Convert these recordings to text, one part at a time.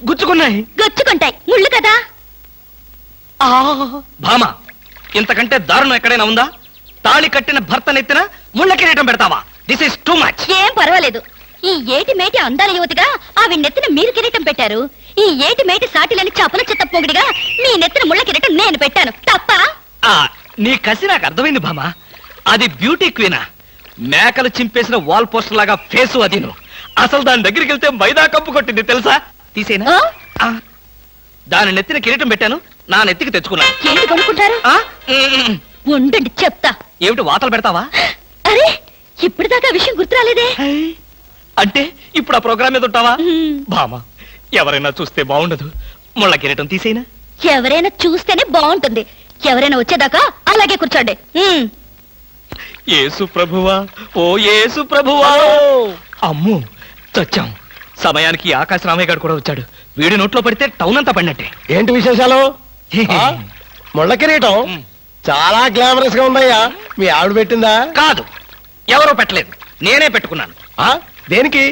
గుచ్చుకున్నాయి. గుచ్చుకుంటాయి, ముళ్ళు కదా. భామ, ఇంతకంటే దారుణం ఎక్కడైనా ఉందా? తాళి కట్టిన భర్త నెత్తిన ముళ్ళ కిరీటం పెడతావా? This is too much. ఏం పర్వాలేదు. ఈ ఏటి మేటి అందాల యువతిగా ఆవి నెత్తిన మీరు కిరీటం పెట్టారు. ఈ ఏటి మేటి సాటిలని చపల చిత్త పొగిడిగా మీ నెత్తిన ముళ్ళ కిరీటం నేను పెట్టాను. తప్ప? నీ కసి నాకు అర్థమైంది భామ. అది బ్యూటీ క్వీనా? మేకలు చింపేసిన వాల్ పోస్టర్ లాగా ఫేసు అది. అసలు దాని దగ్గరికి వెళ్తే మైదా కప్పు కొట్టింది తెలుసా? తీసేనా? దాని నెత్తిన కిరీటం పెట్టాను, నా నెత్తికి తెచ్చుకున్నాను. ఏంటి కొనుక్కుంటారు? ఉండండి చెప్తా. ఏమిటి వాతలు పెడతావా? అరే, ఇప్పటిదాకా విషయం గుర్తురాలేదే. అంటే ఇప్పుడు ఆ ప్రోగ్రామ్ మీద ఉంటావా? భామ, ఎవరైనా చూస్తే బాగుండదు. ముళ్ళ కిరీటం తీసేనా? ఎవరైనా చూస్తేనే బాగుంటుంది. ఎవరైనా వచ్చేదాకా అలాగే కూర్చోండి. యేసు ప్రభువా, ఓ యేసు ప్రభువా. అమ్మో, చచ్చాం. సమయానికి ఆకాశ రామయ్య గారు కూడా వచ్చాడు. వీడి నోట్లో పడితే టౌన్ అంతా పడినట్టే. ఏంటి విశేషాలు? ముళ్ళ కిరీటం చాలా గ్లామరస్ గా ఉందయ్యా. మీ ఆవిడ పెట్టిందా? కాదు, ఎవరో పెట్టలేదు, నేనే పెట్టుకున్నాను. దేనికి?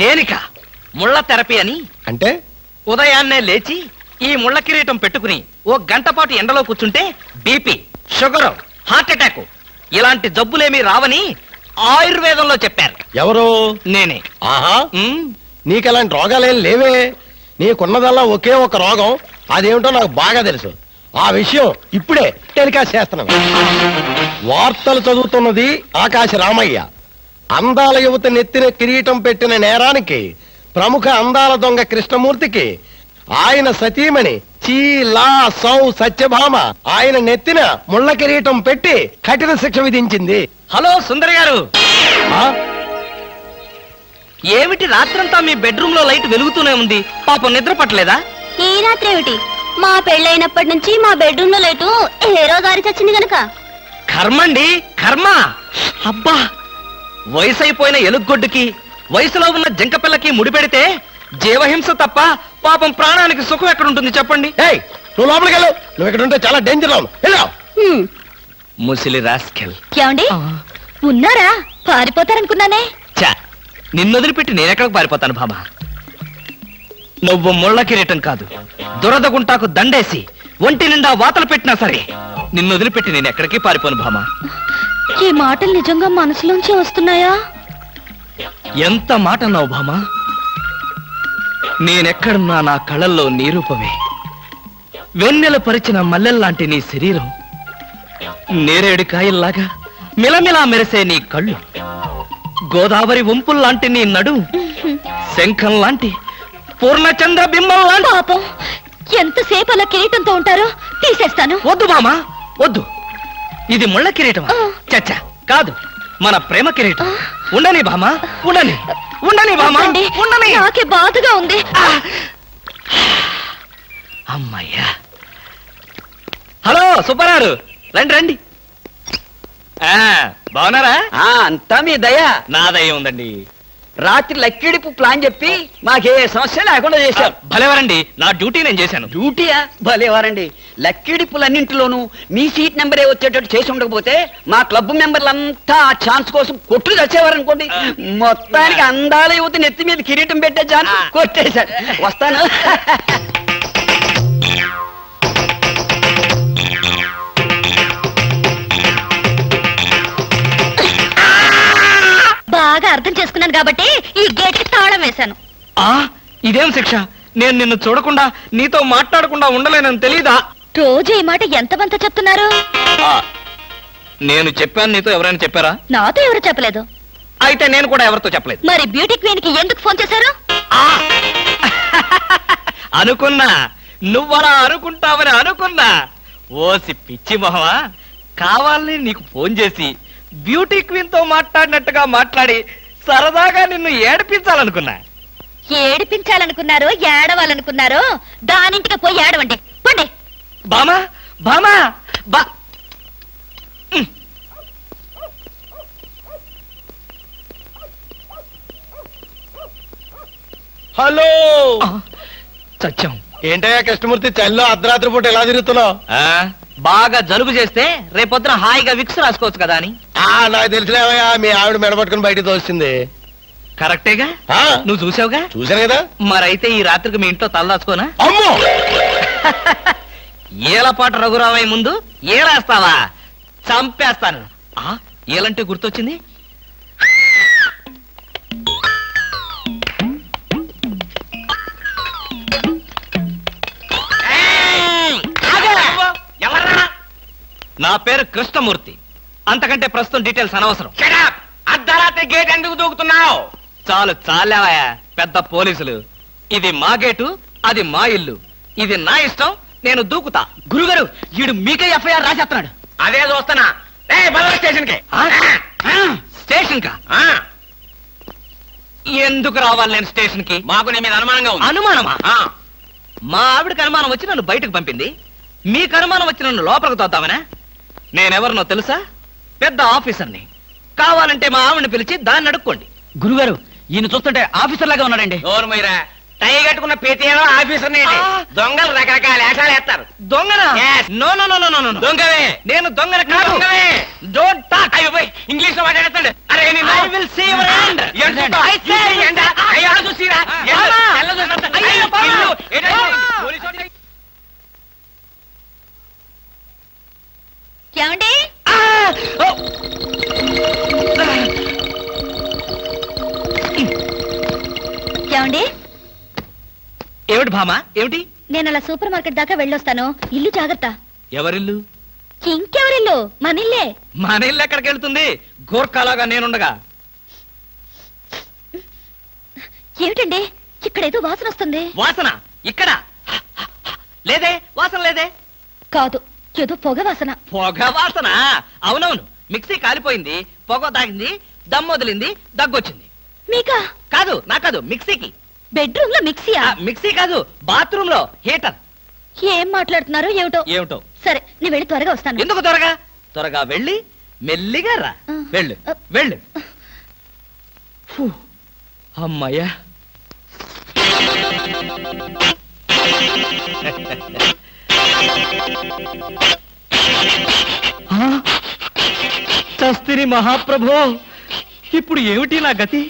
దేనికా? ముళ్ళ థెరపీ అని. అంటే ఉదయాన్నే లేచి ఈ ముళ్ళ కిరీటం పెట్టుకుని ఓ గంట పాటు ఎండలో కూర్చుంటే బీపీ, షుగర్, హార్ట్ అటాక్ ఇలాంటి జబ్బులేమీ రావని ఆయుర్వేదంలో చెప్పారు. ఎవరు? నేనే. ఆహా, నీకు అలాంటి రోగాలేం లేవే. నీకున్నదల్లా ఒకే ఒక రోగం. అదేమిటో నాకు బాగా తెలుసు. ఆ విషయం ఇప్పుడే టెలికాస్ట్ చేస్తున్నాను. వార్తలు చదువుతున్నది ఆకాశ రామయ్య. అందాల యువత నెత్తిన కిరీటం పెట్టిన నేరానికి ప్రముఖ అందాల దొంగ కృష్ణమూర్తికి ఆయన సతీమణి చీలా సౌ సత్యభామ ఆయన నెత్తిన ముళ్ళ కిరీటం పెట్టి కఠిన శిక్ష విధించింది. హలో సుందరి గారు, ఏమిటి రాత్రంతా మీ బెడ్రూమ్ లో లైట్ వెలుగుతూనే ఉంది? పాపం నిద్ర పట్టలేదా? ఈ రాత్రి ఏమిటి? మా పెళ్ళైనప్పటి నుంచి మా బెడ్రూమ్ లో లైటు ఏ రోజు ఆరి చచ్చింది గనక. కర్మండి, కర్మ. అబ్బా, వయసు అయిపోయిన ఎలుగొడ్డుకి వయసులో ఉన్న జంకపిల్లకి ముడిపెడితే జీవహింస తప్ప పాపం ప్రాణానికి సుఖం ఎక్కడుంటుంది చెప్పండి? నువ్వు లోపలికి వెళ్ళు. నువ్వు ఇక్కడ ఉంటే చాలా డేంజర్. ముసిలి రాస్కెల్. ఏమండి ఉన్నారా? పారిపోతారనుకున్నానే. చా, నిన్నొదిలిపెట్టి నేనెక్కడికి పారిపోతాను బాబా? నువ్వు ముళ్ళ కిరీటం కాదు, దురద గుంటాకు దండేసి ఒంటి నిండా వాతలు పెట్టినా సరే నిన్నొదిలిపెట్టి నేను ఎక్కడికి పారిపోను భామా. ఈ మాటలు నిజంగా మనసులోంచి వస్తున్నాయా? ఎంత మాట అన్నావు భామా. నేనెక్కడున్నా నా కళ్ళల్లో నీ రూపమే. వెన్నెల పరిచిన మల్లెల్లాంటి నీ శరీరం, నేరేడు కాయల్లాగా మిలమిలా మెరిసే నీ కళ్ళు, గోదావరి వంపుల్లాంటి నీ నడు, శంఖం లాంటి పూర్ణచంద్ర బింబం లాంటి. పాపం, ఎంతసేపు అలా కిరీటంతో ఉంటారో తీసేస్తాను. వద్దు బామా, వద్దు. ఇది ముళ్ళ కిరీటమా? చచ్చా, కాదు, మన ప్రేమ కిరీటం. ఉండని బామా, ఉండని, ఉండని బామా, ఉండని. నాకే బాధగా ఉంది. అమ్మయ్యా. హలో సుబ్బారావు, రండి రండి. బాగున్నారా? అంతా మీ దయ. నా దయ ఉందండి. రాత్రి లక్కిడిపు ప్లాన్ చెప్పి మాకే సమస్య లేకుండా చేశారు. భలేవారండి, నా డ్యూటీ నేను చేశాను. డ్యూటీయా? భలేవారండి. లక్కిడిపులన్నింటిలోనూ మీ సీట్ నెంబరే వచ్చేటట్టు చేసి ఉండకపోతే మా క్లబ్ మెంబర్లంతా ఆ ఛాన్స్ కోసం కొట్టుకు తెచ్చేవారనుకోండి. మొత్తానికి అందాల యువత నెత్తి మీద కిరీటం పెట్టే ఛాన్స్ కొట్టేశారు. వస్తాను. బాగా అర్థం చేసుకున్నాను కాబట్టి ఈ గేట్ కి తాళం వేశాను. ఇదేం శిక్ష? నేను నిన్ను చూడకుండా నీతో మాట్లాడకుండా ఉండలేనని తెలీదా? రోజు ఈ మాట ఎంతమంత చెప్తున్నారు? నేను చెప్పాను, నీతో ఎవరైనా చెప్పారా? నాతో ఎవరు చెప్పలేదు. అయితే నేను కూడా ఎవరితో చెప్పలేదు. మరి బ్యూటీ క్వీన్ కి ఎందుకు ఫోన్ చేశారు? అనుకున్నా, నువ్వలా అనుకుంటావని అనుకున్నా. ఓసి పిచ్చి మొహమా, కావాలని నీకు ఫోన్ చేసి బ్యూటీ క్వీన్ తో మాట్లాడినట్టుగా మాట్లాడి సరదాగా నిన్ను ఏడిపించాలనుకున్నా. ఏడిపించాలనుకున్నారో ఏడవాలనుకున్నారో దానింటికి పోయి ఏడవండి. పండి. బామా, బామా, బా. హలో. సత్యం. ఏంటయ్యా కృష్ణమూర్తి, చల్లో అర్ధరాత్రి పూట ఎలా తిరుగుతున్నావు? బాగా జలుబు చేస్తే రేపొద్దున హాయిగా విక్స్ రాసుకోవచ్చు కదా అని. నాకు తెలిసినవయ్యా, మీ ఆవిడ మెడపట్టుకుని బయటకు తోస్తుంది. కరెక్టేగా ఆ, నువ్వు చూసావుగా చూశాను కదా. మరైతే ఈ రాత్రికి మీ ఇంట్లో తలదాచుకోనా అమ్మో ఏలపాట రఘురామయ్య ముందు ఏలేస్తావా చంపేస్తాను ఏలంటే గుర్తొచ్చింది నా పేరు కృష్ణమూర్తి అంతకంటే ప్రస్తుతం డీటెయిల్స్ అనవసరం అర్ధరాత్రి గేట్ ఎందుకు దూకుతున్నావు? చాలు చాలావయ్యా పెద్ద పోలీసులు ఇది మా గేటు అది మా ఇల్లు ఇది నా ఇష్టం నేను దూకుతా గురుగారు వీడు మీకే ఎఫ్ఐఆర్ రాసేస్తున్నాడు. అదే చూస్తున్నా. స్టేషన్ కి స్టేషన్ కా ఎందుకు రావాలి నేను స్టేషన్ కి మాకు నీ మీద అనుమానంగా ఉంది. అనుమానమా మా ఆవిడకి అనుమానం వచ్చి నన్ను బయటకు పంపింది మీకు అనుమానం వచ్చి నన్ను లోపలికి తోద్దామనా నేనెవరినో తెలుసా పెద్ద ఆఫీసర్ని కావాలంటే మా ఆవిడని పిలిచి దాన్ని అడుక్కోండి గురుగారు ఈయన చూస్తుంటే ఆఫీసర్ లాగా ఉన్నాడండి. నోరు మీరా టై కట్టుకున్న ప్రతిలో ఆఫీసర్ దొంగలు రకరకాల వేషాలు వేస్తారు. దొంగనా Yes. No no no no no దొంగవే నేను దొంగన కాదు దొంగవే. డోంట్ టాక్ అయ్యో పోయ్, ఇంగ్లీష్ లో మాట్లాడతాడు. అరే I will see your hand. I say చూసిరా బామా. అయ్యో, బామా. ఏమండి ఏమండి ఏమిటి భామా ఏమిటి నేను అలా సూపర్ మార్కెట్ దాకా వెళ్ళొస్తాను. ఇల్లు జాగ్రత్త. ఎవరిల్లు ఇంకెవరిల్లు? మన ఇల్లే. మన ఇల్లు ఎక్కడికి వెళ్తుంది గోర్ఖాలాగా నేనుండగా ఏమిటండి ఇక్కడ ఏదో వాసన వస్తుంది. వాసన ఇక్కడ లేదే వాసన లేదే కాదు, ఏదో పొగ వాసన. పొగ వాసన అవునవును మిక్సీ కాలిపోయింది పొగ తాగింది దమ్ వదిలింది దగ్గొచ్చింది మీకా? కాదు నా కాదు మిక్సీకి బెడ్రూమ్ లో మిక్సీయా? మిక్సీ కాదు బాత్రూమ్ లో హీటర్ ఏం మాట్లాడుతున్నారో ఏమిటో. ఏమిటో సరే నీ వెళ్ళి త్వరగా వస్తాను. ఎందుకు త్వరగా త్వరగా వెళ్ళి మెల్లిగా రా వెళ్ళు వెళ్ళు ఫు, అమ్మయ్యా చస్తిని మహాప్రభో ఇప్పుడు ఏమిటి నా గతి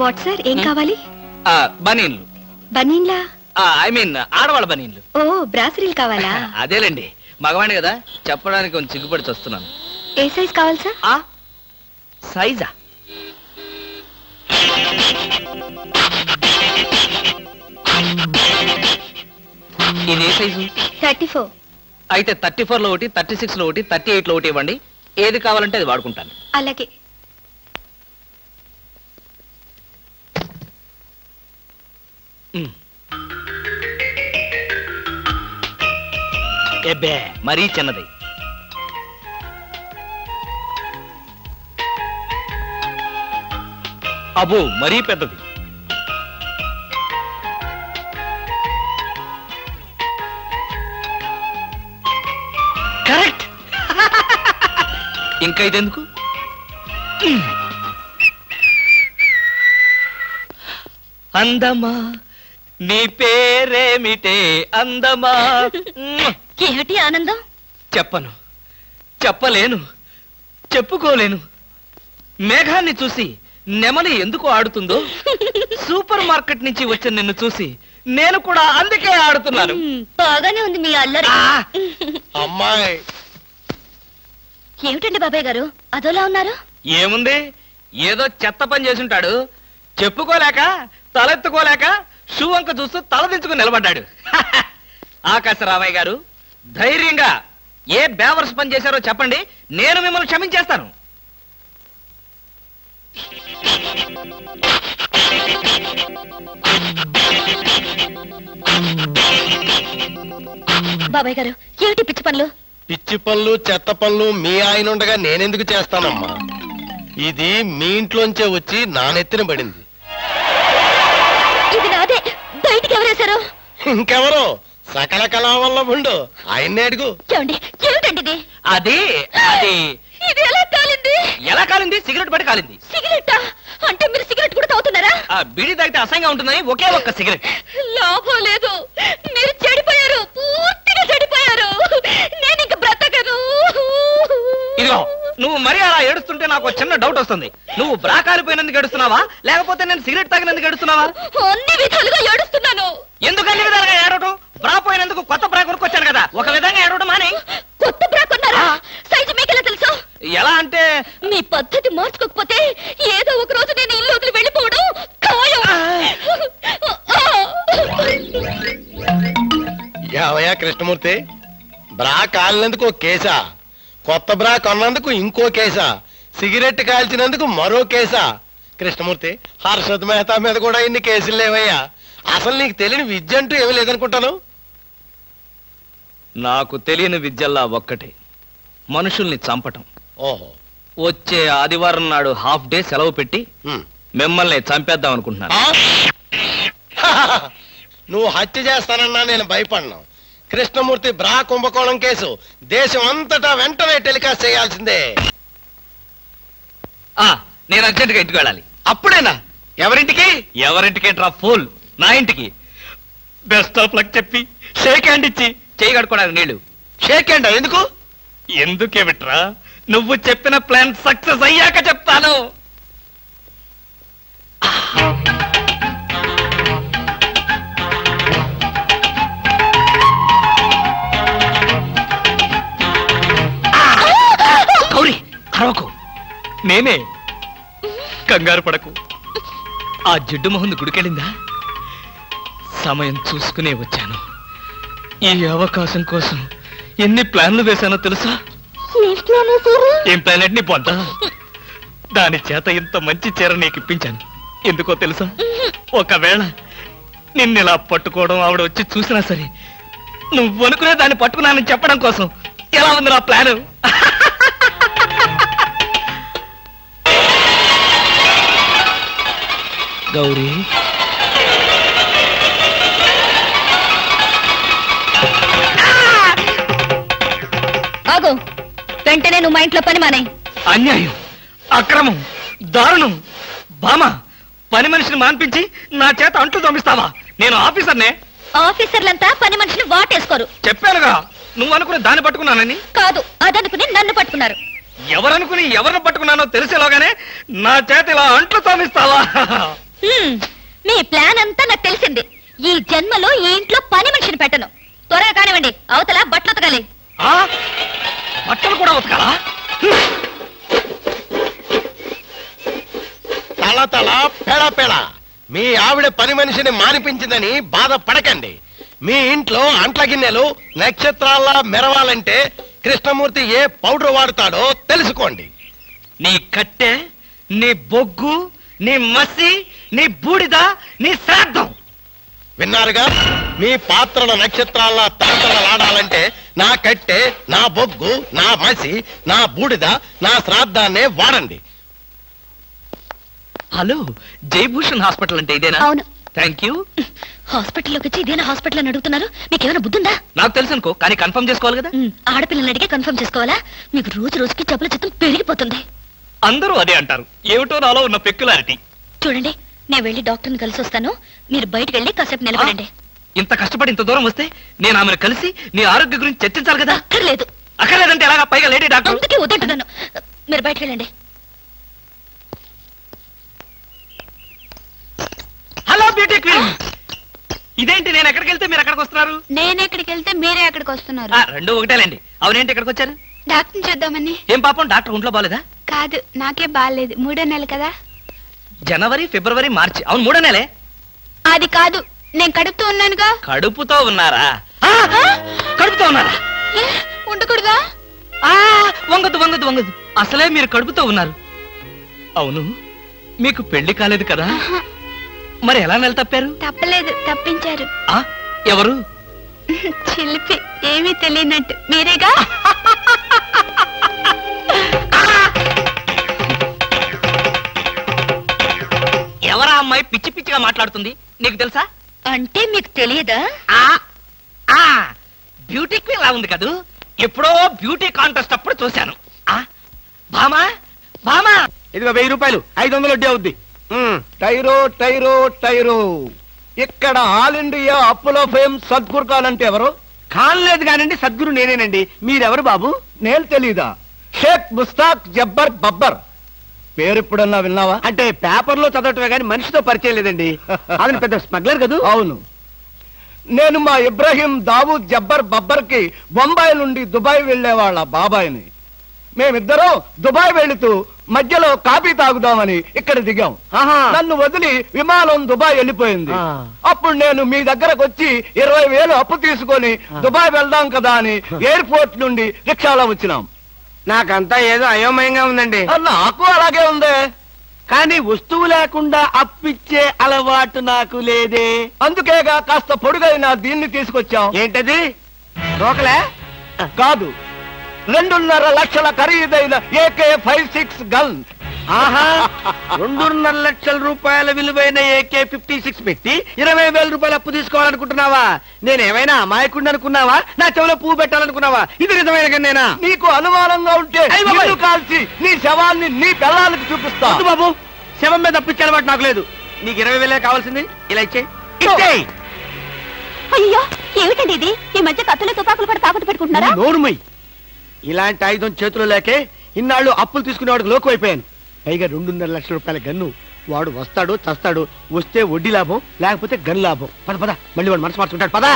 వాట్ సార్ ఏం కావాలి? బనీన్లు బనీన్లా? ఐ మీన్ ఆడవాళ్ళ బనీన్లు ఓ బ్రాసరీలు కావాలా? అదేలేండి మగవాణి కదా చెప్పడానికి కొంచెం సిగ్గుపడి వస్తున్నాను ఏ సైజ్ కావాలి సార్? సైజా ఇది ఏ సైజు? 34. అయితే 34 లో ఒకటి 36 లో ఒకటి 38 లో ఒకటి ఇవ్వండి ఏది కావాలంటే అది వాడుకుంటాను. అలాగే. ఎబ్బే మరీ చిన్నది అబో మరీ పెద్దది కరెక్ట్ ఇంకా ఇదెందుకు అందమా నీ పేరేమిటే అందమా ఏమిటి ఆనందం? చెప్పను చెప్పలేను చెప్పుకోలేను మేఘాన్ని చూసి నెమలి ఎందుకు ఆడుతుందో సూపర్ మార్కెట్ నుంచి వచ్చిన నిన్ను చూసి నేను కూడా అందుకే ఆడుతున్నాను. బాగానే ఉంది మీ అల్లరి. అమ్మాయి ఏమిటండి బాబాయ్ గారు అదోలా ఉన్నారు? ఏముంది ఏదో చెత్త పని చేసుంటాడు చెప్పుకోలేక తలెత్తుకోలేక షూ వంక చూస్తూ తలదించుకుని నిలబడ్డాడు. ఆకాశరామయ్య గారు ధైర్యంగా ఏ బేవర్స్ పని చేశారో చెప్పండి నేను మిమ్మల్ని క్షమించేస్తాను. బాబాయ్ గారు ఏమిటి పిచ్చి పనులు? పిచ్చి పనులు చెత్త పనులు మీ ఆయన ఉండగా నేనెందుకు చేస్తానమ్మా? ఇది మీ ఇంట్లోంచే వచ్చి నా నెత్తిన పడింది. ఇది నాదే. బయటికి ఎవరేశారు? ఇంకెవరో సకల కళా వల్ల ఉండు ఆయన్నే అడుగు. ఏమండి ఏమిటండి ఇది? అది అది ఇది ఎలా కాలింది? ఎలా కాలింది? సిగరెట్ పడి కాలింది. సిగరెట్టా? అంటే మీరు సిగరెట్ కూడా తాగుతున్నారా? ఆ బీడీ తాగితే అసహ్యంగా ఉంటుందని ఒకే ఒక్క సిగరెట్. లాభం లేదు, మీరు చెడిపోయారు, పూర్తిగా చెడిపోయారు. నేను ఇంక బ్రతకను. ఇదిగో నువ్వు మరీ అలా ఏడుస్తుంటే నాకు చిన్న డౌట్ వస్తుంది. నువ్వు బ్రా కాలిపోయినందుకు ఏడుస్తున్నావా, లేకపోతే నేను సిగరెట్ తాగినందుకు ఏడుస్తున్నావా? అన్ని విధాలుగా ఏడుస్తున్నాను. ఎందుకు అన్ని విధాలుగా ఏడవటం? బ్రా పోయినందుకు కొత్త బ్రా కొనుక్కొచ్చాను కదా, ఒక విధంగా ఏడవడం మానే. కొత్త బ్రా కొన్నారా? సైజు మీకెలా తెలుసు? ఎలా అంటే మీ పద్ధతి మార్చుకోకపోతే ఏదో ఒక రోజు నేను ఇల్లు వదిలి వెళ్ళిపోవడం ఖాయం. యావయ్యా కృష్ణమూర్తి, బ్రా కాలినందుకు ఒక కేసా, కొత్త బ్రా కొన్నందుకు ఇంకో కేసా, సిగరెట్ కాల్చినందుకు మరో కేసా? కృష్ణమూర్తి, హర్షద్ మెహతా మీద కూడా ఇన్ని కేసులు లేవయ్యా. అసలు నీకు తెలియని విద్య అంటూ ఏమీ లేదనుకుంటాను. నాకు తెలియని విద్యల్లా ఒక్కటే, మనుషుల్ని చంపటం. ఓహో, వచ్చే ఆదివారం నాడు హాఫ్ డే సెలవు పెట్టి ఉమ్. మిమ్మల్ని చంపేద్దాం అనుకుంటున్నాను. నువ్వు హత్య చేస్తానన్నా నేను భయపడ్ను. కృష్ణమూర్తి బ్రా కుంభకోణం కేసు దేశం అంతటా వెంటనే టెలికాస్ట్ చేయాల్సిందే. నేను అర్జెంటుగా ఇంటికి వెళ్ళాలి. అప్పుడేనా? ఎవరింటికి? ఎవరింటికి డ్రా ఫోల్? నా ఇంటికి. బెస్ట్ ఆఫ్ లక్ చెప్పి షేక్ హ్యాండ్ ఇచ్చి చేయి కడుకోవడానికి నీళ్లు. షేక్ హ్యాండ్ ఎందుకు? ఎందుకే బిట్రా, నువ్వు చెప్పిన ప్లాన్ సక్సెస్ అయ్యాక చెప్తాను. గౌరీ అరవకు, నేనే. కంగారు పడకు. ఆ జిడ్డు మొహంది గుడికెళ్ళిందా? సమయం చూసుకునే వచ్చాను. ఈ అవకాశం కోసం ఎన్ని ప్లాన్లు వేశానో తెలుసా? ఏం ప్లాన్ అంటే నీ పొంత? దాని చేత ఇంత మంచి చీర నీకు ఇప్పించాను. ఎందుకో తెలుసా? ఒకవేళ నిన్నిలా పట్టుకోవడం ఆవిడ వచ్చి చూసినా సరే, నువ్వు అనుకునే దాన్ని పట్టుకున్నానని చెప్పడం కోసం. ఎలా ఉంది నా ప్లాను? గౌరీ, ఆగు. వెంటనే నువ్వు మా ఇంట్లో పని మానే. అన్యాయం, అక్రమం, దారుణం. బామ, పని మనిషిని మాన్పించి నా చేత అంట్లు తోమిస్తావా? నేను ఆఫీసర్నే. ఆఫీసర్లంతా పని మనిషిని వాటేసుకోరు. చెప్పానుగా, నువ్వు అనుకుని దాన్ని పట్టుకున్నానని. కాదు, అదనుకుని నన్ను పట్టుకున్నారు. ఎవరనుకుని ఎవరిని పట్టుకున్నానో తెలిసేలోగానే నా చేత ఇలా అంట్లు తోమిస్తావా? మీ ప్లాన్ అంతా నాకు తెలిసింది. ఈ జన్మలో ఈ ఇంట్లో పని మనిషిని పెట్టను. త్వరగా కానివ్వండి, అవతల బట్టలు ఉతకాలి. బట్టలు కూడా ఉతకాలా? తల తల పెడ పెడ మీ ఆవిడ పని మనిషిని మానిపించిందని బాధపడకండి. మీ ఇంట్లో అంట్ల గిన్నెలు నక్షత్రాల్లా మెరవాలంటే కృష్ణమూర్తి ఏ పౌడర్ వాడతాడో తెలుసుకోండి. నీ కట్టె, నీ బొగ్గు, నీ మసి, నీ బూడిద, నీ శ్రాద్ధం. విన్నారుగా? మీ పాత్రల నక్షత్రాల్లా తలతలలాడాలంటే నా కట్టె, నా బొగ్గు, నా మసి, నా బూడిద, నా శ్రాద్ధాన్నే వాడండి. హలో, జయభూషణ్ హాస్పిటల్ అంటే ఇదేనా? అవును. Thank you. హాస్పిటల్లోకి వచ్చి ఇదేనా హాస్పిటల్ అని అడుగుతున్నారు? మీకేమైనా బుద్ధుందా? నాకు తెలుసు అనుకో, కానీ కన్ఫర్మ్ చేసుకోవాలి కదా. ఆడపిల్లల్ని అడిగే కన్ఫర్మ్ చేసుకోవాలా? మీకు రోజు రోజుకి జబ్బుల చిత్తం పెరిగిపోతుంది. అందరూ అదే అంటారు. ఏమిటో నాలో ఉన్న పెక్యులారిటీ. చూడండి, నేను వెళ్ళి డాక్టర్ని కలిసి వస్తాను. మీరు బయటకు వెళ్ళి కాసేపు నిలబడండి. ఇంత కష్టపడి ఇంత దూరం వస్తే నేను ఆమెను కలిసి నీ ఆరోగ్య గురించి చర్చించాలి కదా. అక్కర్లేదు. అక్కర్లేదంటే ఎలాగా? పైగా లేడీ డాక్టర్. అందుకే వద్దంటున్నాను. మీరు బయటకు వెళ్ళండి. హలో బ్యూటీ క్వీన్, ఇదేంటి నేను ఎక్కడికి వెళ్తే మీరు ఎక్కడికి వస్తున్నారు? నేను ఎక్కడికి వెళ్తే మీరే ఎక్కడికి వస్తున్నారు. రెండు ఒకటేలేండి. అవునేంటి ఎక్కడికి వచ్చారు? డాక్టర్ని చూద్దామని. ఏం పాపం, డాక్టర్ ఒంట్లో బాలేదా? కాదు, నాకే బాగాలేదు. 3వ నెల కదా. జనవరి, ఫిబ్రవరి, మార్చి. అవును, 3వ నెలే. అది కాదు, నేను కడుపుతూ ఉన్నానుగా. కడుపుతో ఉన్నారా? కడుపుతో ఉన్నారా? ఉండకూడదా? వంగదు వంగదు వంగదు. అసలే మీరు కడుపుతో ఉన్నారు. అవును, మీకు పెళ్లి కాలేదు కదా, మరి ఎలా నెల తప్పారు? తప్పలేదు, తప్పించారు. ఎవరు? చిలిపి, ఏమీ తెలియనట్టు. మీరేగా? ఎవరా అమ్మాయి పిచ్చి పిచ్చిగా మాట్లాడుతుంది? నీకు తెలుసా? అంటే మీకు తెలియదా? బ్యూటీ క్వీన్ లా ఉంది కదూ. ఎప్పుడో బ్యూటీ కాంటెస్ట్ అప్పుడు చూశాను. భామా భామా ఇదిగో 1000 రూపాయలు 500 వడ్డీ అవుద్ది. టైరో టైరో టైరో ఇక్కడ ఆల్ ఇండియా అప్పులో ఫేమ్ సద్గురు ఖాన్ అంటే ఎవరు? కానలేదు కానండి, సద్గురు నేనేనండి. మీరెవరు బాబు? నేను తెలీదా? షేక్ ముస్తాక్ జబ్బర్ బబ్బర్ పేరు ఎప్పుడన్నా విన్నావా? అంటే పేపర్లో చదవటమే కానీ మనిషితో పరిచయం లేదండి. అతను పెద్ద స్మగ్లర్ కదా? అవును, నేను మా ఇబ్రాహీం దావూద్ జబ్బర్ బబ్బర్ కి బొంబాయి నుండి దుబాయ్ వెళ్లే వాళ్ళ బాబాయిని. మేమిద్దరం దుబాయ్ వెళుతూ మధ్యలో కాఫీ తాగుదామని ఇక్కడ దిగాం. నన్ను వదిలి విమానం దుబాయ్ వెళ్ళిపోయింది. అప్పుడు నేను మీ దగ్గరకు వచ్చి 20,000 అప్పు తీసుకొని దుబాయ్ వెళ్దాం కదా అని ఎయిర్పోర్ట్ నుండి రిక్షాలో వచ్చినాం. నాకంతా ఏదో అయోమయంగా ఉందండి. నాకు అలాగే ఉంది. కానీ వస్తువు లేకుండా అప్పిచ్చే అలవాటు నాకు లేదే. అందుకేగా కాస్త పొడుగైన దీన్ని తీసుకొచ్చాం. ఏంటది? రోకలే కాదు, 2.5 లక్షల ఖరీదైన AK-56 గన్. ఆహా, 2.5 లక్షల రూపాయల విలువైన AK-56 పెట్టి 20,000 రూపాయలు అప్పు తీసుకోవాలనుకుంటున్నావా? నేనేమైనా అమాయకుడిని అనుకున్నావా? నా చెవిలో పువ్వు పెట్టాలనుకున్నావా? ఇది నిజమైన గన్నేనా? నీకు అనుమానంగా ఉంటే అయ్ బాబోయ్! నిన్ను కాల్చి నీ శవాన్ని నీ పిల్లలకి చూపిస్తా. వద్దు బాబు, శవం మీద అప్పిచ్చే అలవాటు నాకు లేదు. నీకు 20,000 కావాల్సింది, ఇలా ఇచ్చేయ్. అయ్యో ఏమిటండి ఇది? ఈ మధ్య కత్తులు తుపాకులు కూడా తాకట్టు పెట్టుకుంటున్నారా? నోరుమై, ఇలాంటి ఆయుధం చేతిలో లేకే ఇన్నాళ్ళు అప్పులు తీసుకునేవాడికి లోకు అయిపోయాను. పైగా 2.5 లక్షల రూపాయల గన్ను. వాడు వస్తాడు చస్తాడు, వస్తే వడ్డీ లాభం, లేకపోతే గన్ లాభం. పద పద, మళ్ళీ వాడు మనసు మార్చుకుంటాడు. పదా.